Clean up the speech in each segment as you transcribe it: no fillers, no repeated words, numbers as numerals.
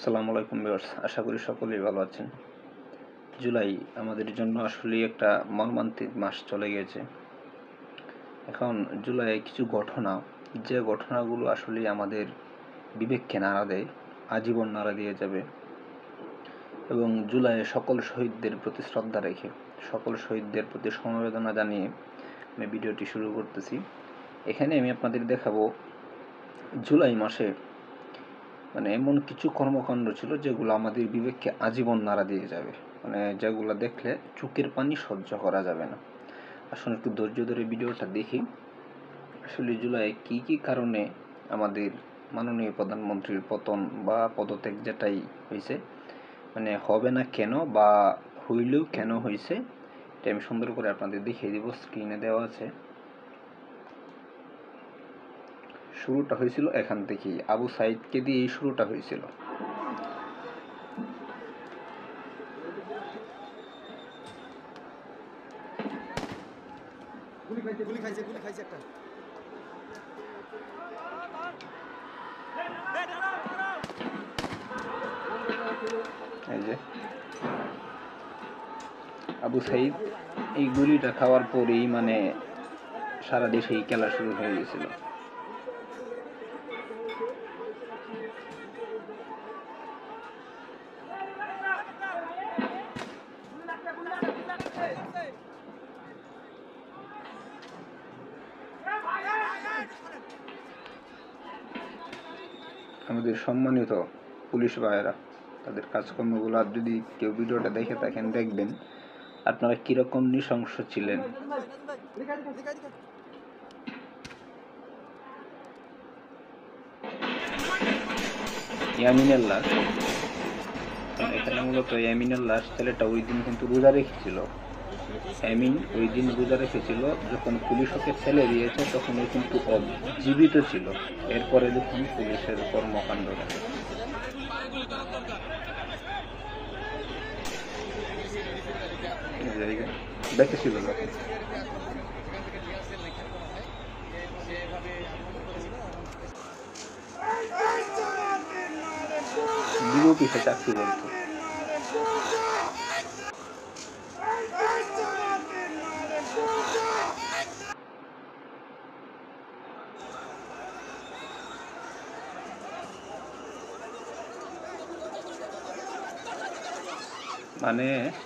আসসালামু আলাইকুম ভিউয়ার্স, আশা করি সকলেই ভালো আছেন। জুলাই আমাদের জন্য আসলেই একটা মর্মান্তিক মাস চলে গেছে। এখন জুলাইয়ে কিছু ঘটনা, যে ঘটনাগুলো আসলেই আমাদের বিবেককে নাড়া দেয়, আজীবন নাড়া দিয়ে যাবে। এবং জুলাইয়ে সকল শহীদদের প্রতি শ্রদ্ধা রেখে, সকল শহীদদের প্রতি সমবেদনা জানিয়ে আমি ভিডিওটি শুরু করতেছি। এখানে আমি আপনাদের দেখাবো জুলাই মাসে এমন কিছু কর্মকাণ্ড ছিল যেগুলো আমাদের বিবেককে আজীবন নাড়া দিয়ে যাবে, যেগুলো দেখলে চোখের পানি সহ্য করা যাবে না। আসলে একটু ধৈর্য ধরে ভিডিওটা দেখি আসলে জুলাই কি কি কারণে আমাদের মাননীয় প্রধানমন্ত্রীর পতন বা পদত্যাগ যেটাই হয়েছে, হবে না কেন বা হইলেও কেন হয়েছে, এটা আমি সুন্দর করে আপনাদের দেখিয়ে দিব। স্ক্রিনে দেওয়া আছে। শুরুটা হয়েছিল এখান থেকেই, আবু সাইদকে দিয়ে এই শুরুটা হয়েছিল। এই যে আবু সাইদ এই গুলিটা খাওয়ার পরেই সারা দেশেই খেলা শুরু হয়ে গেছিল। আমাদের সম্মানিত পুলিশ ভাইয়েরা, তাদের কাজকর্মগুলো যদি কেউ ভিডিওটা দেখে থাকেন, দেখবেন আপনারা কিরকম নৃশংস ছিলেন। ইয়ামিনের লাশ, এখানে মূলত ইয়ামিনের লাশ ছেলেটা ওই দিন কিন্তু রোজা রেখেছিল। ইয়ামিন ওই দিন রোজা রেখেছিল, যখন পুলিশ ওকে ছেলে দিয়েছে তখন ও কিন্তু জীবিত ছিল। এরপরে দেখুন পুলিশের কর্মকাণ্ড দেখেছিল যখন বিউপিতে চাকরি করত।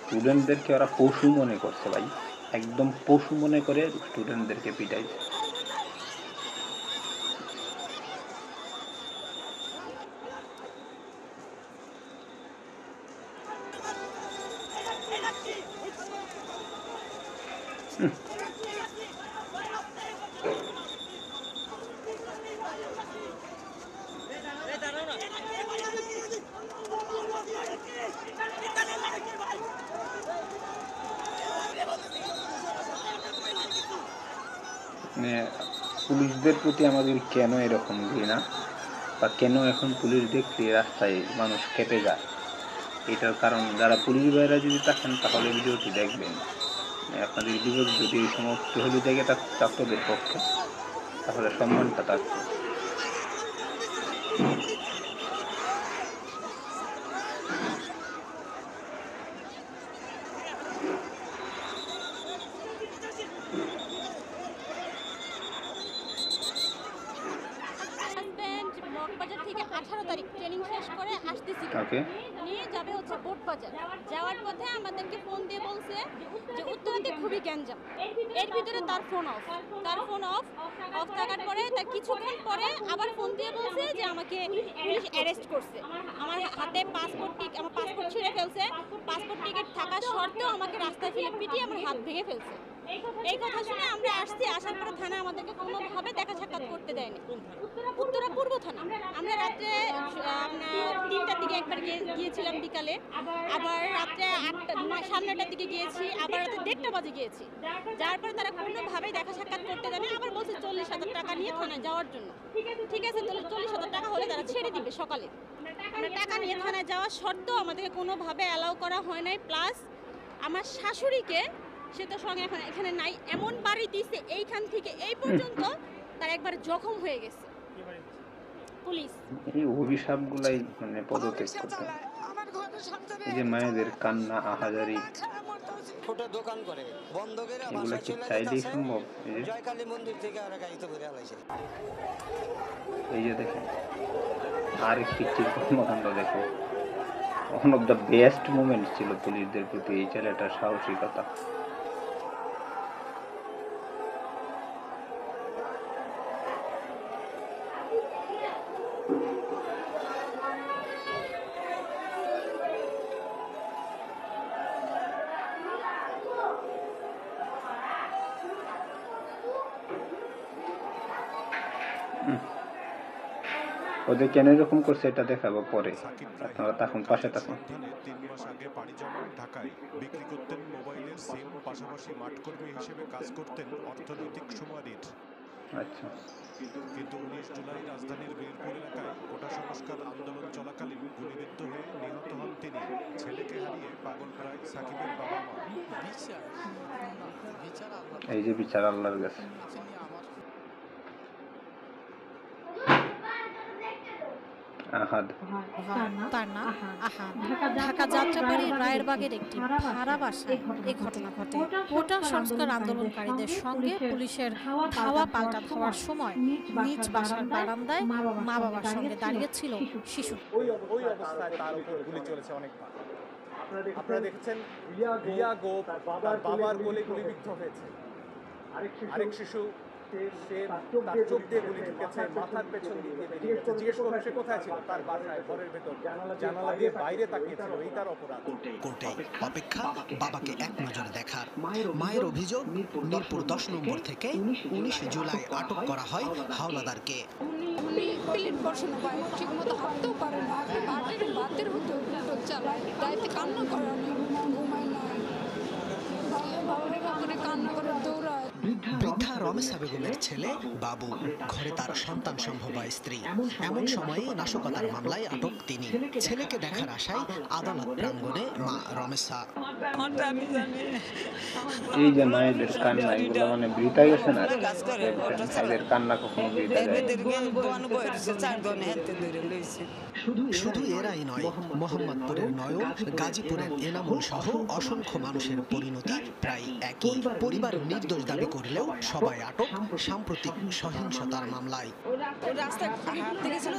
স্টুডেন্টদেরকে ওরা পশু মনে করছে ভাই, একদম পশু মনে করে স্টুডেন্টদেরকে পিটাইছে। পুলিশদের প্রতি আমাদের কেন এরকম ঘৃণা, বা কেন এখন পুলিশ দেখলে রাস্তায় মানুষ কেঁপে যায়, এটার কারণ যারা পুলিশ ভাইরা যদি থাকেন তাহলে ভিডিওটি দেখবেন। আপনাদের বিবেক যদি এই সমস্ত হলে জায়গা ছাত্রদের পক্ষে, তাহলে সম্মানটা থাকতো। থেকে 18 তারিখ ট্রেনিং শেষ করে আসতেছি, নিয়ে যাবে হচ্ছে বোটবাজার। যাওয়ার পথে আমাদেরকে ফোন দিয়ে বলছে যে উত্তরাতে খুবই গ্যাঞ্জাম। এর ভিতরে তার ফোন অফ থাকার পরে তার কিছুক্ষণ পরে আবার ফোন দিয়ে বলছে যে আমাকে পুলিশ অ্যারেস্ট করছে। আমার হাতে আমার পাসপোর্ট ছিঁড়ে ফেলছে, পাসপোর্ট টিকিট থাকা সত্ত্বেও আমাকে রাস্তায় ফেলে পিটিয়ে আমার হাত ভেঙে ফেলছে। এই কথা শুনে আমরা আসছি, আসার পরে থানা আমাদেরকে কোনোভাবে দেখা সাক্ষাৎ করতে দেয়নি। উত্তরা পূর্ব থানা। আমরা রাত্রে 3টার দিকে একবার গিয়েছিলাম বিকালে, আবার রাত্রে 8:30টার দিকে গিয়েছি, আবার রাতে 1:30টা বাজে গিয়েছি। যার পরে তারা কোনোভাবে দেখা সাক্ষাৎ করতে দেয়নি। আবার বলছে 40,000 টাকা নিয়ে থানায় যাওয়ার জন্য। ঠিক আছে, তাহলে 40,000 টাকা হলে তারা ছেড়ে দিবে সকালে। আমরা টাকা নিয়ে থানায় যাওয়া সত্ত্বেও আমাদেরকে কোনোভাবে অ্যালাউ করা হয় নাই। প্লাস আমার শাশুড়িকে, সে তো সঙ্গে এখন এখানে নাই, এমন বাড়ি দিছে এইখান থেকে এই পর্যন্ত তার একবার জখম হয়ে গেছে। পুলিশ। এই অভিশাপগুলাই মানে পদত্যাগ করতে। এই যে মায়েদের কান্না, আহাজারি, ছোট দোকান করে বন্ধ করে এগুলা বাসায় কি চলে চাইলেই যেতেছে। সম্ভব? এই যে জয়কালী মন্দির থেকে ওরা গাড়িতে ভরে আলাইছে। দেখেন আরেকটি কর্মকাণ্ড দেখেন। One of the best moment ছিল পুলিশদের প্রতি এই ছেলেটার সাহসিকতা। ওদের কেন এরকম করছে এটা দেখাবো পরে, আপনারা তখন পাশে থাকুন। 3 মাস আগে পাড়ি জমান ঢাকায় বিক্রি করতেন মোবাইলের সিম, পাশাপাশি মাঠকর্মী হিসেবে কাজ করতেন অর্থনৈতিক শুমারির। আচ্ছা, কিন্তু 19 জুলাই রাজধানীর মিরপুর এলাকায় কোটা সংস্কার আন্দোলন চলাকালীন গুলিবিদ্ধ হয়ে নিহত হন তিনি। ছেলেকে হারিয়ে পাগল প্রায় সাকিবের বাবা মা। এই যে বিচার আল্লাহর কাছে। আহাদ, তার নাম আহাদ। ঢাকা যাত্রাবাড়ি রায়েরবাগের একটি ভাড়া বাসায় এই ঘটনা ঘটে। কোটা সংস্কার আন্দোলনকারীদের সঙ্গে পুলিশের ধাওয়া পাল্টা ধাওয়ার সময় নিজ বাসার বারান্দায় মা বাবার সঙ্গে দাঁড়িয়েছিল শিশু। ওই অবস্থায় তার উপর গুলি চলেছে অনেকবার। আপনারা দেখেছেন রিয়া গোপ তার বাবার কোলে গুলিবিদ্ধ হয়েছে। আরেক শিশু সে তার চোখ দিয়ে গুলি ঢুকেছে, মাথার পেছন দিয়ে বেরিয়ে গেছে। জিজ্ঞেস করলো সে কোথায় ছিল, তার বাসায় ঘরের ভেতর জানালা দিয়ে বাইরে তাকিয়েছিল। এই তার অপরাধ। কোর্টে অপেক্ষা বাবাকে এক নজরে দেখার। মায়ের অভিযোগ, মিরপুর 10 নম্বর থেকে 19 জুলাই আটক করা হয় হাওলাদারকে। উনি প্লেন বসানো পায়, ঠিক মতো হাঁটতেও পারে না, বাতের মতো চালায়, রাইতে কান্না করে, অনেক ঘুমায় না, বাবা করে কান্না করে দৌড়ায়। বৃদ্ধা রমেশা বেগমের ছেলে বাবু, ঘরে তার সন্তান সম্ভবা স্ত্রী। এমন সময়ে নাশকতার মামলায় আটক তিনি। ছেলেকে দেখার আশায় আদালত প্রাঙ্গণে মা রমেশা। এই যে মায়েদের কান্না, এগুলো মানে বৃথা গেছে না। মায়েদের কান্না কখনো বৃথা যায় না। শুধু এরাই নয়, মোহাম্মদপুরের নয়ন, গাজীপুরের এনামুল সহ অসংখ্য মানুষের পরিণতি প্রায় একই। পরিবার নির্দোষ দাবি করলেও সবাই আটক সাম্প্রতিক সহিংসতার মামলায়। রাস্তায় হাঁটতে গেছিল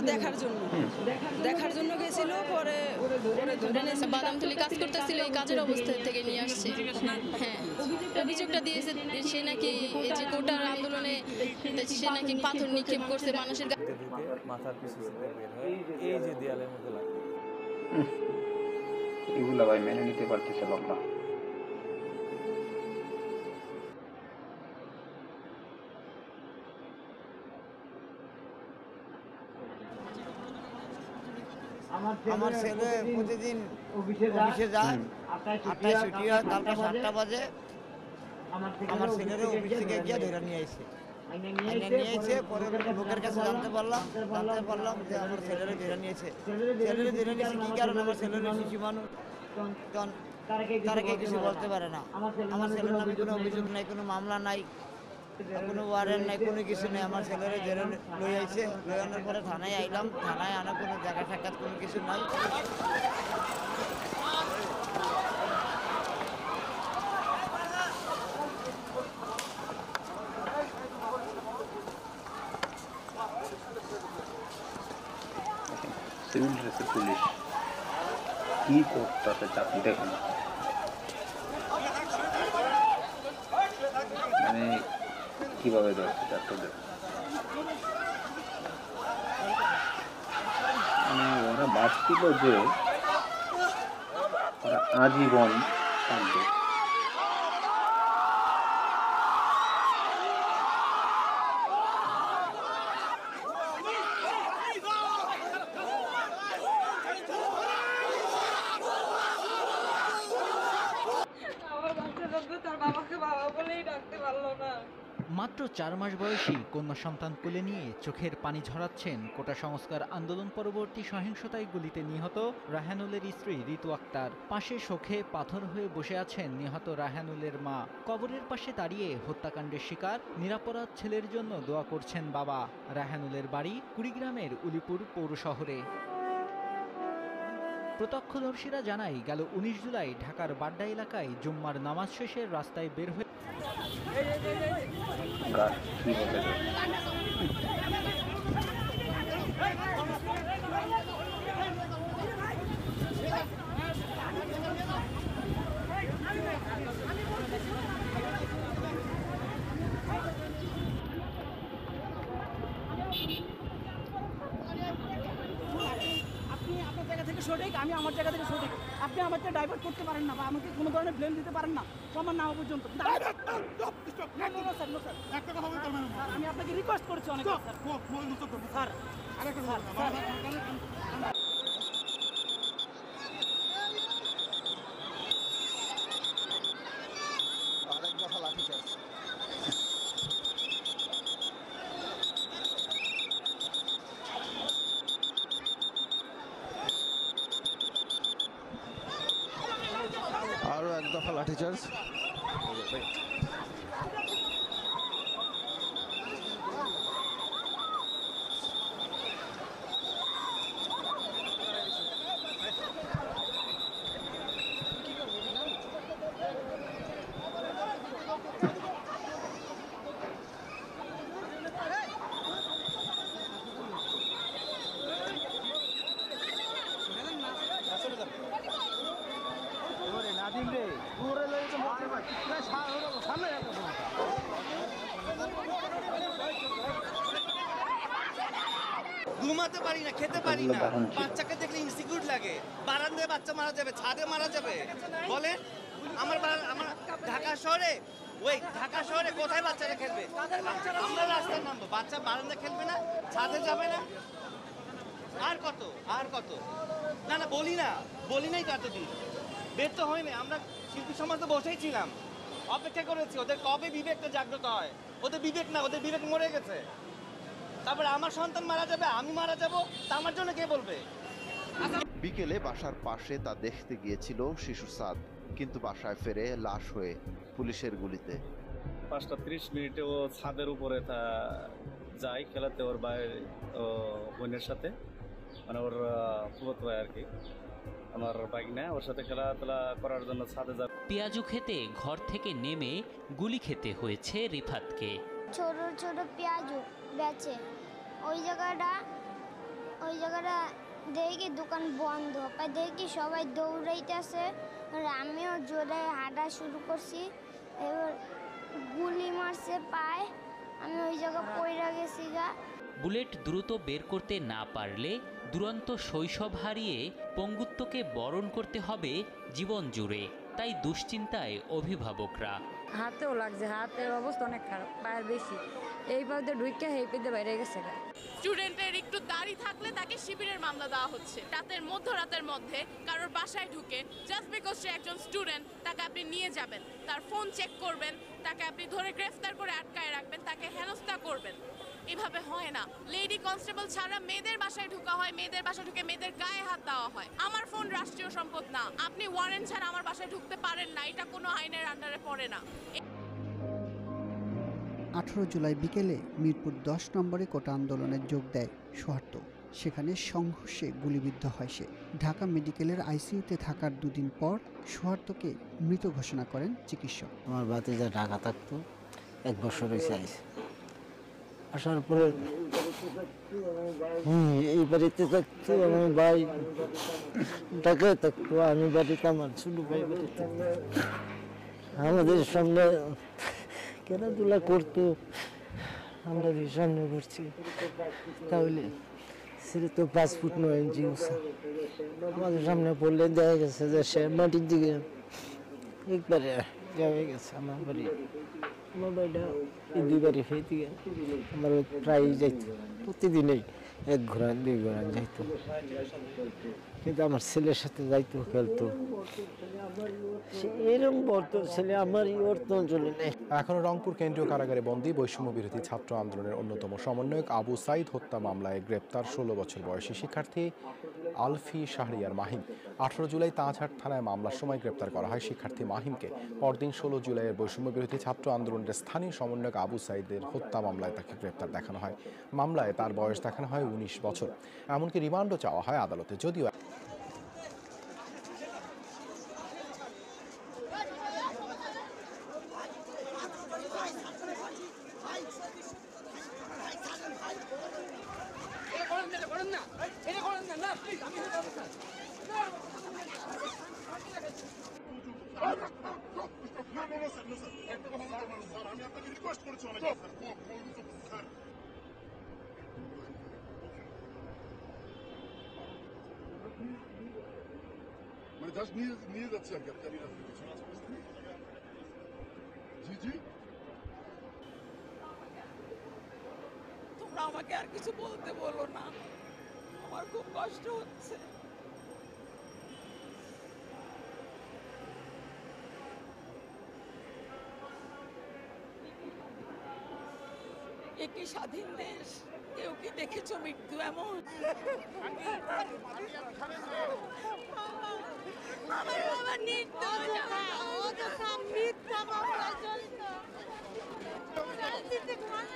দেখার জন্য গেছিল, পরে ধরে নিয়েছে। বাদামতলি কাজ করতেছিল, এই কাজের অবস্থা থেকে নিয়ে আসছে। হ্যাঁ, অভিযোগটা দিয়েছে সে নাকি এই যে কোটার আন্দোলনে সে নাকি পাথর নিক্ষেপ করছে মানুষের মাথার পিছনে বের হয়ে এই যে দেয়ালের মধ্যে লাগে। এগুলা ভাই মেনে নিতে পারতেছে বাবা। আমার ছেলে প্রতিদিন অফিসে যায়, 8টায় ছুটি হয়, কালকে 7টা বাজে আমার ছেলেরও অফিস থেকে গিয়ে ধরে নিয়ে আসছে। পরে লোকের কাছে জানতে পারলাম যে আমার ছেলেরা ধরে নিয়েছে। কি কারণে? আমার ছেলের শিশু মানুষ, তারা কে কিছু বলতে পারে না। আমার ছেলের নামে কোনো অভিযোগ নাই, কোনো মামলা নাই, কোনো ওয়ারেন্ট নাই, কোনো কিছু নেই। আমার ছেলেরা ধরে লই আইছে, লই আনার পরে থানায় আইলাম। থানায় আনা কোনো জায়গা সাক্ষাৎ কোনো কিছু নাই। সিভিল ড্রেসে পুলিশ কি করতেছে আপনি দেখেন, মানে কিভাবে ধরছে ছাত্রদের। মানে ওরা ভাবছিল যে ওরা আজীবন থাকবে। মাত্র 4 মাস বয়সী কন্যা সন্তান কোলে নিয়ে চোখের পানি ঝরাচ্ছেন কোটা সংস্কার আন্দোলন পরবর্তী সহিংসতায় গুলিতে নিহত রায়হানুলের স্ত্রী ঋতু আক্তার। পাশে শোকে পাথর হয়ে বসে আছেন নিহত রায়হানুলের মা। কবরের পাশে দাঁড়িয়ে হত্যাকাণ্ডের শিকার নিরাপরাধ ছেলের জন্য দোয়া করছেন বাবা। রায়হানুলের বাড়ি কুড়িগ্রামের উলিপুর পৌর শহরে। প্রত্যক্ষদর্শীরা জানায়, গেল 19 জুলাই ঢাকার বাড্ডা এলাকায় জুম্মার নামাজ শেষে রাস্তায় বের হয়ে সঠিক, আমি আমার জায়গা থেকে সঠিক, আপনি আমাকে ডাইভার্ট করতে পারেন না বা আমাকে কোনো ধরনের ব্লেম দিতে পারেন না প্রমাণ না হওয়া পর্যন্ত। আমি আপনাকে রিকোয়েস্ট করেছি অনেক স্যার। আরো এক দফা লাঠিচার্জ। ঘুমাতে পারি না, খেতে পারি না, বাচ্চাকে দেখলে ইনসিকিউর লাগে। বারান্দায় বাচ্চা মারা যাবে, ছাদে মারা যাবে। বলে আমার ঢাকা শহরে কোথায় বাচ্চারা খেলবে? আমরা রাস্তায় নামবো, বাচ্চা বারান্দায় খেলবে না, ছাদে যাবে না। আর কত না বলি নাই তো এতদিন বের তো হয়নি। আমরা শিল্পী সমাজ তো বসেই ছিলাম, অপেক্ষা করেছি ওদের কবে বিবেকটা জাগ্রত হয়। ওদের বিবেক না, ওদের বিবেক মরে গেছে। তারপরে আমার সন্তান মারা যাবে, আমি মারা যাব, তা আমার জন্য কে বলবে? বিকেলে বাসার পাশে তা দেখতে গিয়েছিল শিশু সাদ, কিন্তু বাসায় ফেরে লাশ হয়ে পুলিশের গুলিতে। 5:30 ও ছাদের উপরে যায় খেলাতে ওর বোনের সাথে, মানে ওর ফুফাতো ভাই আর কি, আমার বাইক নেয়, ওর সাথে খেলাধুলা করার জন্য ছাদে যাবে। পেঁয়াজু খেতে ঘর থেকে নেমে গুলি খেতে হয়েছে রিফাতকে। ছোট ছোট পেঁয়াজু বেচে ওই জায়গাটা দেখি দোকান বন্ধ, দেখি সবাই দৌড়াইতেছে, আমিও জোরে হাঁটা শুরু করছি। এবার গুলি মারছে পায়, আমি ওই জায়গা পড়ে গেছি গা। বুলেট দ্রুত বের করতে না পারলে দুরন্ত শৈশব হারিয়ে পঙ্গুত্বকে বরণ করতে হবে জীবন জুড়ে। তাই দুশ্চিন্তায় অভিভাবকরা। হাতেও লাগছে, হাতের অবস্থা অনেক খারাপ, পায়ের বেশি, এই পথে ঢুকে এই পেতে বাইরে গেছে। স্টুডেন্টের একটু দাড়ি থাকলে তাকে শিবিরের মামলা দেওয়া হচ্ছে। মধ্যরাতের মধ্যে কারোর বাসায় ঢুকে জাস্ট বিকজ সে একজন স্টুডেন্ট, তাকে আপনি নিয়ে যাবেন, তার ফোন চেক করবেন, তাকে আপনি ধরে গ্রেফতার করে আটকায় রাখবেন, তাকে হেনস্থা করবেন। এভাবে হয় না। লেডি কনস্টেবল ছাড়া মেয়েদের বাসায় ঢোকা হয়, মেয়েদের বাসায় ঢুকে মেয়েদের গায়ে হাত দেওয়া হয়। আমার ফোন রাষ্ট্রীয় সম্পদ না, আপনি ওয়ারেন্ট ছাড়া আমার বাসায় ঢুকতে পারেন না, এটা কোনো আইনের আন্ডারে পড়ে না। 18 জুলাই বিকেলে মিরপুর 10 নম্বরে কোটা আন্দোলনে যোগ দেয় সোহার্ত। সেখানে সংঘর্ষে গুলিবিদ্ধ হয় সে। ঢাকা মেডিকেলের আইসিইউতে থাকার 2 দিন পর সোহার্তকে মৃত ঘোষণা করেন চিকিৎসক। আমার ভাতিজা ঢাকা থাকতো, 1 বছর হয়েছে আসার পরে এই বাড়িতে থাকতো, আমার ভাই ঢাকায় থাকতো, আমি বাড়িতে, আমার ছোট ভাই বাড়িতে। আমাদের সামনে খেলাধুলা করতো, আমরা সামনে করছি, তাহলে সেটা তো 5 ফুট 9 ইঞ্চি উঁচা। আমাদের সামনে পড়লে দেখা গেছে যে সে মাটির দিকে একবারে যাবে গেছে। আমার বাড়ি, আমার বাড়িটা এই 2 বাড়ি ফেয়ে দিকে আমার প্রায় যাইতো, প্রতিদিনই 1 ঘোড়া 2 ঘোড়া যাইতো। কিন্তু আমার ছেলের সাথে যাইতো খেলতো, এরকম বলতো ছেলে আমার অর্থ অঞ্চলে নেই। এখনো রংপুর কেন্দ্রীয় কারাগারে বন্দী বৈষম্য বিরোধী ছাত্র আন্দোলনের অন্যতম সমন্বয়ক আবু সাইদ হত্যা মামলায় গ্রেপ্তার 16 বছর বয়সী শিক্ষার্থী আলফি শাহরিয়ার মাহিম। 18 জুলাই তাজহাট থানায় মামলার সময় গ্রেপ্তার করা হয় শিক্ষার্থী মাহিমকে। পরদিন 16 জুলাইয়ের বৈষম্য বিরোধী ছাত্র আন্দোলনের স্থানীয় সমন্বয়ক আবু সাইদের হত্যা মামলায় তাকে গ্রেপ্তার দেখানো হয়। মামলায় তার বয়স দেখানো হয় 19 বছর। এমনকি রিমান্ডও চাওয়া হয় আদালতে। যদিও নিয়ে যাচ্ছে আর কি, আমি জি জি তোমরা আমাকে আর কিছু বলতে বলো না, আমার খুব কষ্ট হচ্ছে। একটি স্বাধীন দেশ, কেউ কি দেখেছো মৃত্যু এমন? আমার বাবা নির্দোষ, মিথ্যা মামলা চলতো, রাজনীতি কোনো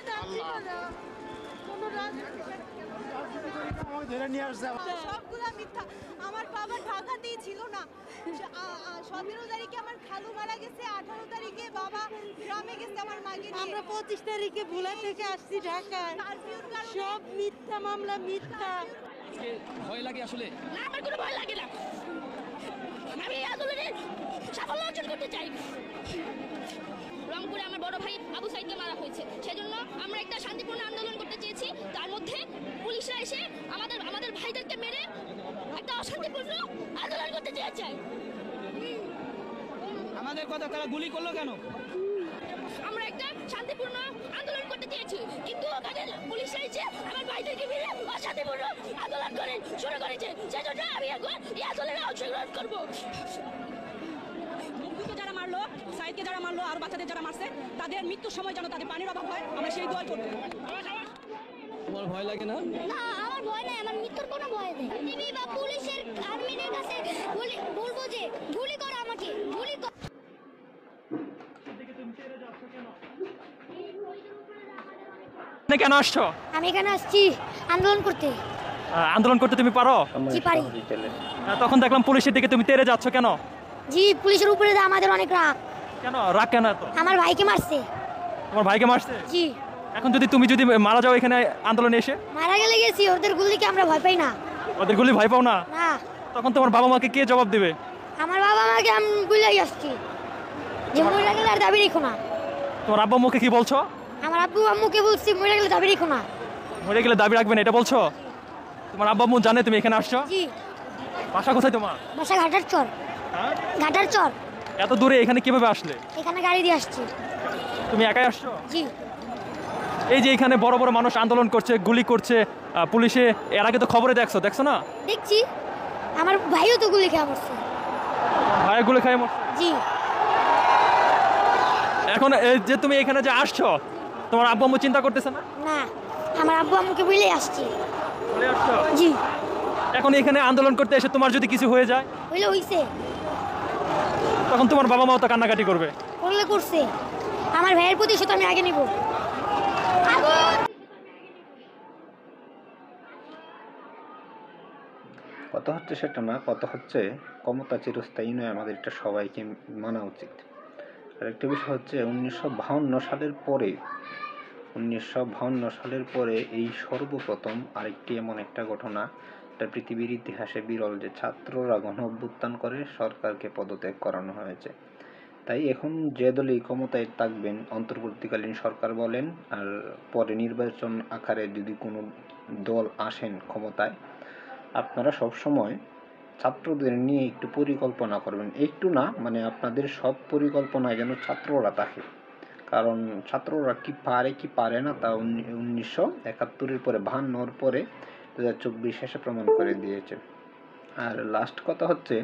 সবগুলা মিথ্যা। আমার বাবা ঢাকাতেই ছিল না। 17 তারিখে আমার খালু মারা গেছে, 18 তারিখে বাবা গ্রামে গেছে আমার মাকে নিয়ে। আমরা 25 তারিখে ভোলা থেকে আসছি ঢাকায়। সব মিথ্যা মামলা, মিথ্যা। ভয় লাগে আসলে? না, আমার কোনো ভয় লাগে না। আমি এই আন্দোলনের সাফল্য অর্জন করতে চাই। রংপুরে আমার বড় ভাই আবু সাইদকে মারা হয়েছে, সেজন্য আমরা একটা শান্তিপূর্ণ আন্দোলন করতে চেয়েছি। তার মধ্যে পুলিশরা এসে আমাদের ভাইদেরকে মেরে একটা অশান্তিপূর্ণ আন্দোলন করতে চেয়েছে। আমাদের কথা তারা গুলি করলো কেন? আমরা একটা শান্তিপূর্ণ আন্দোলন করতে চেয়েছি, কিন্তু তাদের পুলিশরা এসে আমার ভাইদেরকে মেরে অশান্তিপূর্ণ আন্দোলন করে শুরু করেছে। সেজন্য আমি এখন এই আন্দোলনে অংশগ্রহণ করবো। যারা মারলো, সাইদকে যারা মারলো আর বাচ্চাদের যারা মারছে, তাদের মৃত্যুর সময় যেন তাদের পানির অভাব হয়, আমরা সেই দোয়া করব। তোমার ভয় লাগে না? না, আমার ভয় নাই, আমার মৃত্যুর কোনো ভয় নেই। টিভি বা পুলিশের আর্মিদের কাছে বলবো যে গুলি করো আমাকে, গুলি করো। কেন আসছো? আমি এখানে আসছি আন্দোলন করতে। আন্দোলন করতে তুমি পারো? জি পারি। তখন দেখলাম পুলিশের দিকে তুমি তেড়ে যাচ্ছ কেন? জি, পুলিশের উপরে আমাদের অনেক রাগ। কেন রাগ কেন এত? আমার ভাইকে মারছে। তোমার ভাইকে মারছে? জি। এখন তুমি যদি মারা যাও এখানে আন্দোলনে এসে? মারা গেলে গেছি, ওদের গুলিকে আমরা ভয় পাই না। ওদের গুলি ভয় পাও না? না। তখন তোমার বাবা মাকে কে জবাব দিবে? আমার বাবা মাকে আমি গুলাই আসছি যে মরে গেলে আর দাবি রেখো না। তোমার আব্বু আম্মুকে কি বলছো? আমার আব্বু আম্মুকে বলছি মরে গেলে দাবি রেখো না। মরে গেলে দাবি রাখবেন এটা বলছো? তোমার আব্বু আম্মু জানে তুমি এখানে আসছো? জি। বাসা কোথায় তোমার? বাসা ঘাটার চর। ঘাটার চর। এত দূরে এখানে কিভাবে আসলে? এখানে গাড়ি দিয়ে আসছি। তুমি একাই আসছো? জি। এই যে এখানে বড় বড় মানুষ আন্দোলন করছে, গুলি করছে পুলিশে, এর আগে তো খবরে দেখছো না? দেখছি, আমার ভাইও তো গুলি খেয়ে মরছে। ভাই গুলি খেয়ে মরছে? জি। এখন এই যে তুমি এখানে যে আসছো, তোমার আব্বু আম্মু চিন্তা করতেছে না? না, আমার আব্বু আম্মুকে বলে আসছি। বলে আসছো? জি। এখন এখানে আন্দোলন করতে এসে তোমার যদি কিছু হয়ে যায়? হইছে। তখন তোমার বাবা মাও তো কান্নাকাটি করবে। করছে। আমার ভাইয়ের প্রতিশোধ আমি আগে নিব। কথা হচ্ছে সেটা না, কথা হচ্ছে ক্ষমতা চিরস্থায়ী নয়, আমাদের এটা সবাইকে মানা উচিত। আর একটা বিষয় হচ্ছে 1952 সালের পরে এই সর্বপ্রথম আরেকটি এমন একটা ঘটনা, এটা পৃথিবীর ইতিহাসে বিরল, যে ছাত্ররা গণ অভ্যুত্থান করে সরকারকে পদত্যাগ করানো হয়েছে। তাই এখন যে দলই ক্ষমতায় থাকবেন, অন্তর্বর্তীকালীন সরকার বলেন আর পরে নির্বাচন আকারে যদি কোনো দল আসেন ক্ষমতায়, আপনারা সবসময় ছাত্রদের নিয়ে একটু পরিকল্পনা করবেন। একটু না, মানে আপনাদের সব পরিকল্পনায় যেন ছাত্ররা থাকে। কারণ ছাত্ররা কি পারে কি পারে না তা 1971-এর পরে 52-র পরে 2024 এসে প্রমাণ করে দিয়েছে। আর লাস্ট কথা হচ্ছে,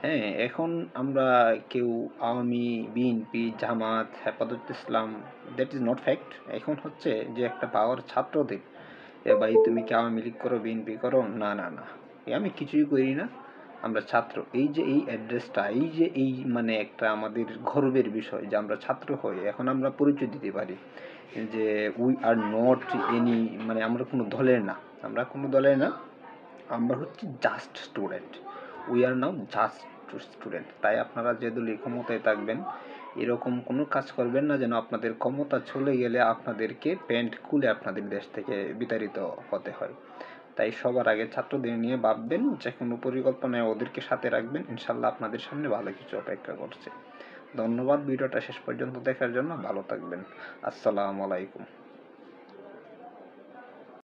হ্যাঁ, এখন আমরা কেউ আওয়ামী, বিএনপি, জামাত, হেফাজত ইসলাম, দ্যাট ইজ নট ফ্যাক্ট। এখন হচ্ছে যে একটা পাওয়ার ছাত্রদের, এ ভাই তুমি কি আওয়ামী লীগ করো, বিএনপি করো, না না না, আমি কিছুই করি না, আমরা ছাত্র। এই যে এই অ্যাড্রেসটা, এই যে এই মানে একটা আমাদের গর্বের বিষয় যে আমরা ছাত্র হই, এখন আমরা পরিচয় দিতে পারি যে উই আর নট এনি, মানে আমরা কোনো দলের না, আমরা কোনো দলের না, আমরা হচ্ছে just student, we are now just student. তাই আপনারা যে দলই ক্ষমতায় থাকবেন, এরকম কোনো কাজ করবেন না যেন আপনাদের ক্ষমতা চলে গেলে আপনাদেরকে প্যান্ট খুলে আপনাদের দেশ থেকে বিতাড়িত হতে হয়। তাই সবার আগে ছাত্রদের নিয়ে ভাববেন, যে কোনো পরিকল্পনায় ওদেরকে সাথে রাখবেন, ইনশাল্লাহ আপনাদের সামনে ভালো কিছু অপেক্ষা করছে। ধন্যবাদ ভিডিওটা শেষ পর্যন্ত দেখার জন্য, ভালো থাকবেন। আসসালামু আলাইকুম।